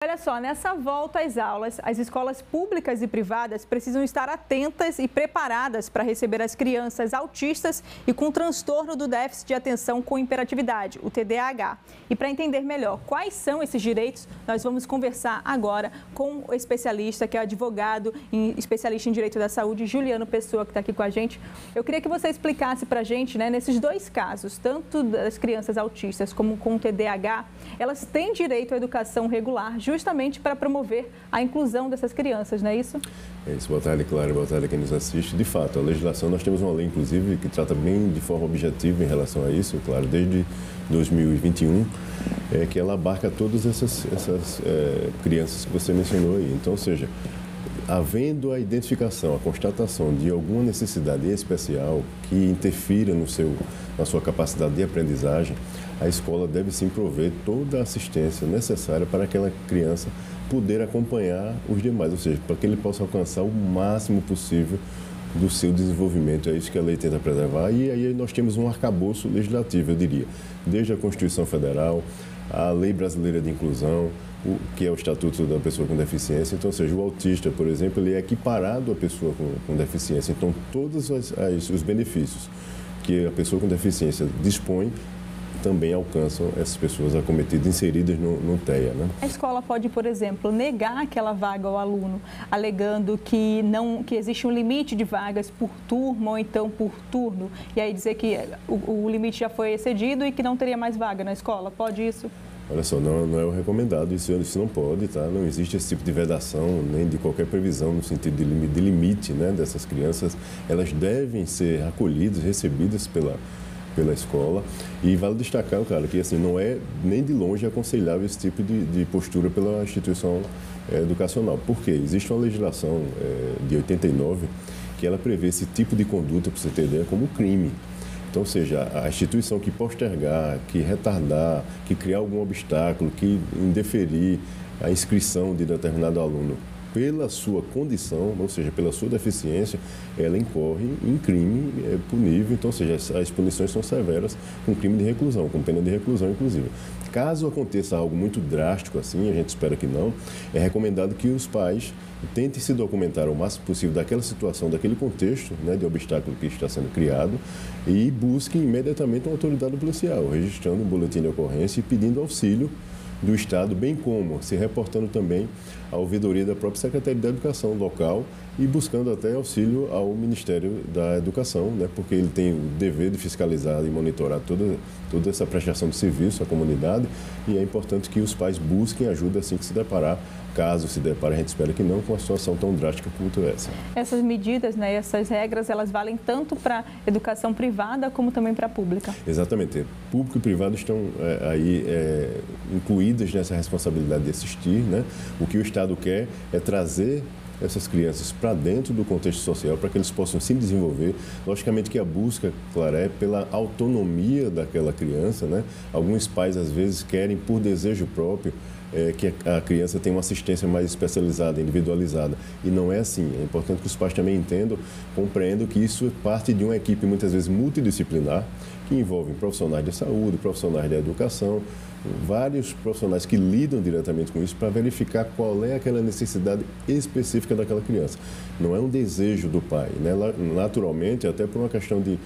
Olha só, nessa volta às aulas, as escolas públicas e privadas precisam estar atentas e preparadas para receber as crianças autistas e com transtorno do déficit de atenção com hiperatividade, o TDAH. E para entender melhor quais são esses direitos, nós vamos conversar agora com o especialista, que é advogado e especialista em direito da saúde, Juliano Pessoa, que está aqui com a gente. Eu queria que você explicasse para a gente, nesses dois casos, tanto das crianças autistas como com o TDAH, elas têm direito à educação regular, justamente para promover a inclusão dessas crianças, não é isso? É isso. Boa tarde, Clara. Boa tarde a quem nos assiste. De fato, a legislação, nós temos uma lei, inclusive, que trata bem de forma objetiva em relação a isso, claro, desde 2021, que ela abarca todas essas crianças que você mencionou aí. Então, ou seja, havendo a identificação, a constatação de alguma necessidade especial que interfira na sua capacidade de aprendizagem, a escola deve sim prover toda a assistência necessária para aquela criança poder acompanhar os demais, ou seja, para que ele possa alcançar o máximo possível do seu desenvolvimento. É isso que a lei tenta preservar. E aí nós temos um arcabouço legislativo, eu diria, desde a Constituição Federal, a Lei Brasileira de Inclusão, que é o Estatuto da Pessoa com Deficiência. Então, ou seja, o autista, por exemplo, ele é equiparado à pessoa com deficiência. Então, todos os benefícios que a pessoa com deficiência dispõe também alcançam essas pessoas acometidas, inseridas no TEA, né? A escola pode, por exemplo, negar aquela vaga ao aluno, alegando que existe um limite de vagas por turma ou então por turno, e aí dizer que o limite já foi excedido e que não teria mais vaga na escola. Pode isso? Olha só, não é o recomendado, isso não pode, tá? Não existe esse tipo de vedação, nem de qualquer previsão no sentido de limite, né, dessas crianças. Elas devem ser acolhidas, recebidas pela escola. E vale destacar, cara, que assim, não é nem de longe aconselhável esse tipo de postura pela instituição educacional. Por quê? Existe uma legislação de 89 que ela prevê esse tipo de conduta, para você ter ideia, como crime. Então, ou seja, a instituição que postergar, que retardar, que criar algum obstáculo, que indeferir a inscrição de determinado aluno pela sua condição, ou seja, pela sua deficiência, ela incorre em crime punível. Então, ou seja, as punições são severas, com crime de reclusão, com pena de reclusão, inclusive. Caso aconteça algo muito drástico assim, a gente espera que não, é recomendado que os pais tentem se documentar o máximo possível daquela situação, daquele contexto, né, de obstáculo que está sendo criado, e busquem imediatamente uma autoridade policial, registrando um boletim de ocorrência e pedindo auxílio do Estado, bem como se reportando também à ouvidoria da própria Secretaria da Educação local e buscando até auxílio ao Ministério da Educação, né, porque ele tem o dever de fiscalizar e monitorar toda essa prestação de serviço à comunidade, e é importante que os pais busquem ajuda assim que se deparar, caso se depare, a gente espera que não, com uma situação tão drástica quanto essa. Essas medidas, essas regras, elas valem tanto para a educação privada como também para a pública? Exatamente. Público e privado estão aí incluídas nessa responsabilidade de assistir, né? O que o Estado quer é trazer essas crianças para dentro do contexto social, para que eles possam se desenvolver. Logicamente que a busca, claro, é pela autonomia daquela criança, né? Alguns pais, às vezes, querem, por desejo próprio, que a criança tenha uma assistência mais especializada, individualizada. E não é assim. É importante que os pais também entendam, compreendam que isso é parte de uma equipe, muitas vezes, multidisciplinar, que envolve profissionais de saúde, profissionais da educação, vários profissionais que lidam diretamente com isso para verificar qual é aquela necessidade específica daquela criança. Não é um desejo do pai, né? Naturalmente, até por uma questão de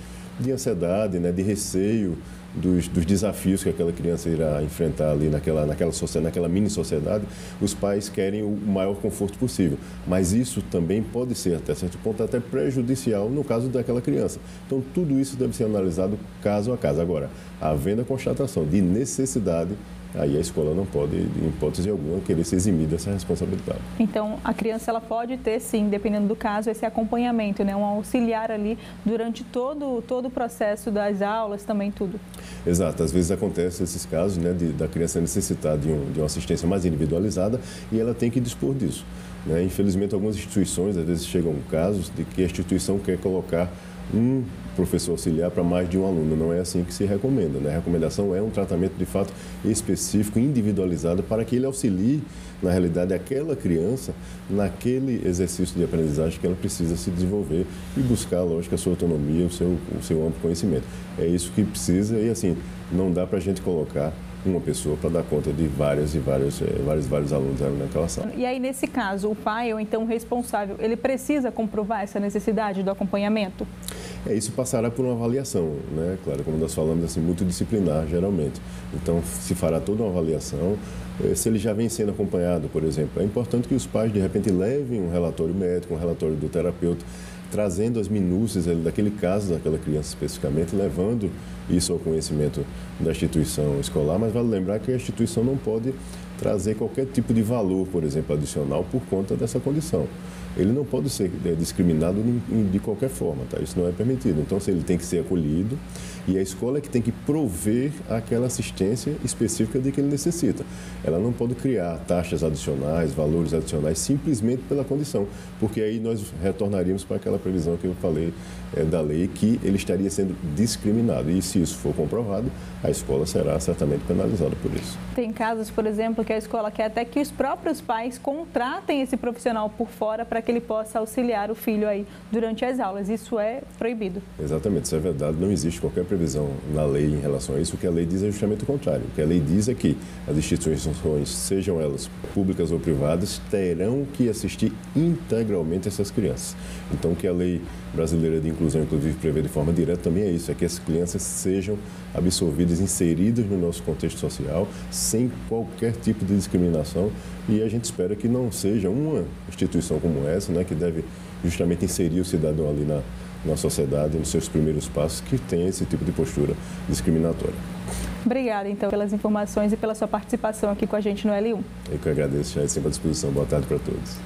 ansiedade, né? De receio dos desafios que aquela criança irá enfrentar ali naquela mini sociedade, os pais querem o maior conforto possível. Mas isso também pode ser, até certo ponto, até prejudicial no caso daquela criança. Então, tudo isso deve ser analisado caso a caso. Agora, havendo a constatação de necessidade, aí a escola não pode, em hipótese alguma, querer se eximir dessa responsabilidade. Então, a criança ela pode ter, sim, dependendo do caso, esse acompanhamento, um auxiliar ali durante todo o processo das aulas, também tudo. Exato. Às vezes acontece esses casos, né, da criança necessitar de uma assistência mais individualizada e ela tem que dispor disso, né? Infelizmente, algumas instituições, às vezes chegam casos de que a instituição quer colocar um professor auxiliar para mais de um aluno. Não é assim que se recomenda, né? A recomendação é um tratamento de fato específico, individualizado, para que ele auxilie, na realidade, aquela criança naquele exercício de aprendizagem que ela precisa se desenvolver e buscar, lógico, a sua autonomia, o seu amplo conhecimento. É isso que precisa e, assim, não dá para a gente colocar uma pessoa para dar conta de vários alunos naquela sala. E aí, nesse caso, o pai ou então o responsável, ele precisa comprovar essa necessidade do acompanhamento? Isso passará por uma avaliação, né? Claro, como nós falamos, assim, multidisciplinar, geralmente. Então, se fará toda uma avaliação. Se ele já vem sendo acompanhado, por exemplo, é importante que os pais, de repente, levem um relatório médico, um relatório do terapeuta, trazendo as minúcias daquele caso, daquela criança especificamente, levando isso ao conhecimento da instituição escolar, mas vale lembrar que a instituição não pode trazer qualquer tipo de valor, por exemplo, adicional por conta dessa condição. Ele não pode ser discriminado de qualquer forma, tá? Isso não é permitido. Então, ele tem que ser acolhido e a escola é que tem que prover aquela assistência específica de que ele necessita. Ela não pode criar taxas adicionais, valores adicionais, simplesmente pela condição, porque aí nós retornaríamos para aquela previsão que eu falei da lei, que ele estaria sendo discriminado. E se isso for comprovado, a escola será certamente penalizada por isso. Tem casos, por exemplo, que a escola quer até que os próprios pais contratem esse profissional por fora para que ele possa auxiliar o filho aí durante as aulas. Isso é proibido. Exatamente, isso é verdade. Não existe qualquer previsão na lei em relação a isso. O que a lei diz é justamente o contrário. O que a lei diz é que as instituições, sejam elas públicas ou privadas, terão que assistir integralmente essas crianças. Então, o que a lei brasileira de inclusão, inclusive, prevê de forma direta também é isso, é que as crianças sejam absorvidas, inseridas no nosso contexto social, sem qualquer tipo de discriminação, e a gente espera que não seja uma instituição como essa, né, que deve justamente inserir o cidadão ali na sociedade, nos seus primeiros passos, que tenha esse tipo de postura discriminatória. Obrigada, então, pelas informações e pela sua participação aqui com a gente no L1. Eu que agradeço, já é sempre à disposição. Boa tarde para todos.